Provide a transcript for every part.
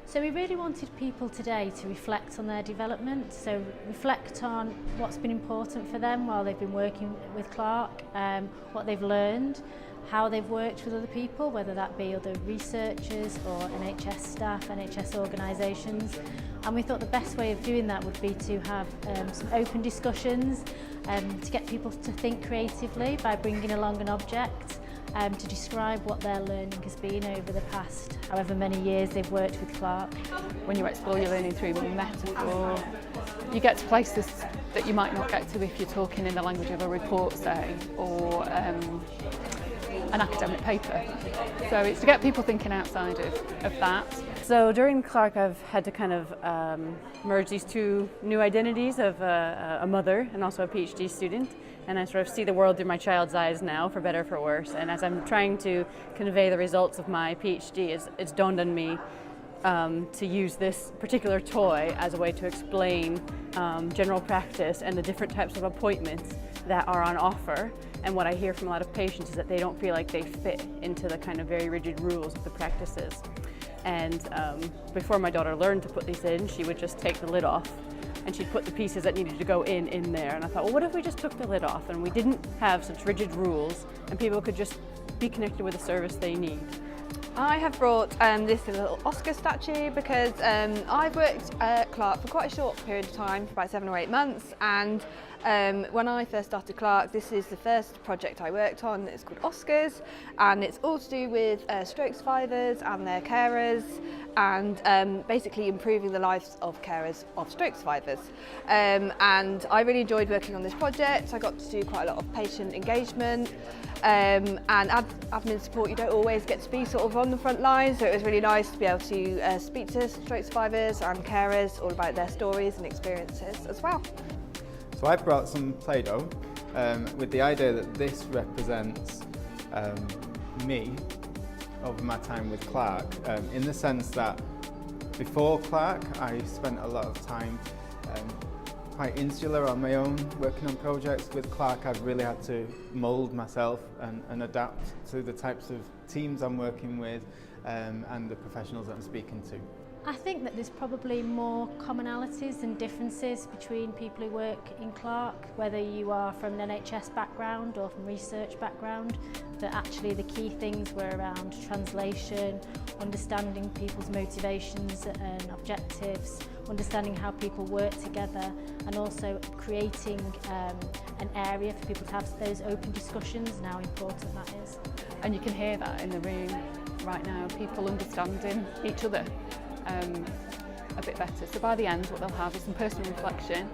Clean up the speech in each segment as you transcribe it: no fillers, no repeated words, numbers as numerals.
So we really wanted people today to reflect on their development, so reflect on what's been important for them while they've been working with CLAHRC, what they've learned, how they've worked with other people, whether that be other researchers or NHS staff, NHS organisations. And we thought the best way of doing that would be to have some open discussions, to get people to think creatively by bringing along an object, to describe what their learning has been over the past however many years they've worked with CLAHRC. When you explore your learning through metaphor, you get to places that you might not get to if you're talking in the language of a report, say, or an academic paper. So it's to get people thinking outside of that. So during CLAHRC I've had to kind of merge these two new identities of a mother and also a PhD student, and I sort of see the world through my child's eyes now, for better or for worse. And as I'm trying to convey the results of my PhD, it's dawned on me to use this particular toy as a way to explain general practice and the different types of appointments that are on offer. And what I hear from a lot of patients is that they don't feel like they fit into the kind of very rigid rules of the practices. And before my daughter learned to put these in, she would just take the lid off and she'd put the pieces that needed to go in there. And I thought, well, what if we just took the lid off and we didn't have such rigid rules and people could just be connected with the service they need? I have brought this little Oscar statue because I've worked at CLAHRC for quite a short period of time, for about 7 or 8 months, and when I first started CLAHRC, this is the first project I worked on. It's called Oscars, and it's all to do with stroke survivors and their carers, and basically improving the lives of carers of stroke survivors. And I really enjoyed working on this project. I got to do quite a lot of patient engagement and admin support. You don't always get to be sort of on the front line, so it was really nice to be able to speak to stroke survivors and carers all about their stories and experiences as well. So I brought some Play-Doh with the idea that this represents me over my time with CLAHRC, in the sense that before CLAHRC I spent a lot of time quite insular on my own, working on projects. With CLAHRC I've really had to mould myself and adapt to the types of teams I'm working with and the professionals that I'm speaking to. I think that there's probably more commonalities than differences between people who work in CLAHRC, whether you are from an NHS background or from research background, that actually the key things were around translation, understanding people's motivations and objectives, understanding how people work together, and also creating an area for people to have those open discussions and how important that is. And you can hear that in the room right now, people understanding each other a bit better. So by the end what they'll have is some personal reflection,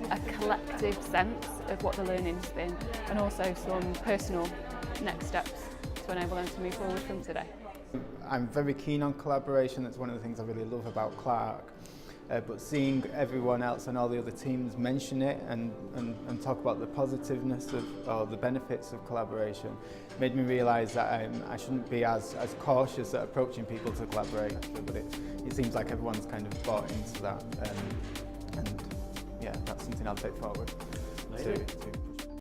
a collective sense of what the learning's been, and also some personal next steps to enable them to move forward from today. I'm very keen on collaboration. That's one of the things I really love about CLAHRC. But seeing everyone else and all the other teams mention it and talk about the positiveness of, or the benefits of collaboration made me realise that I shouldn't be as cautious at approaching people to collaborate. But it seems like everyone's kind of bought into that, and yeah, that's something I'll take forward to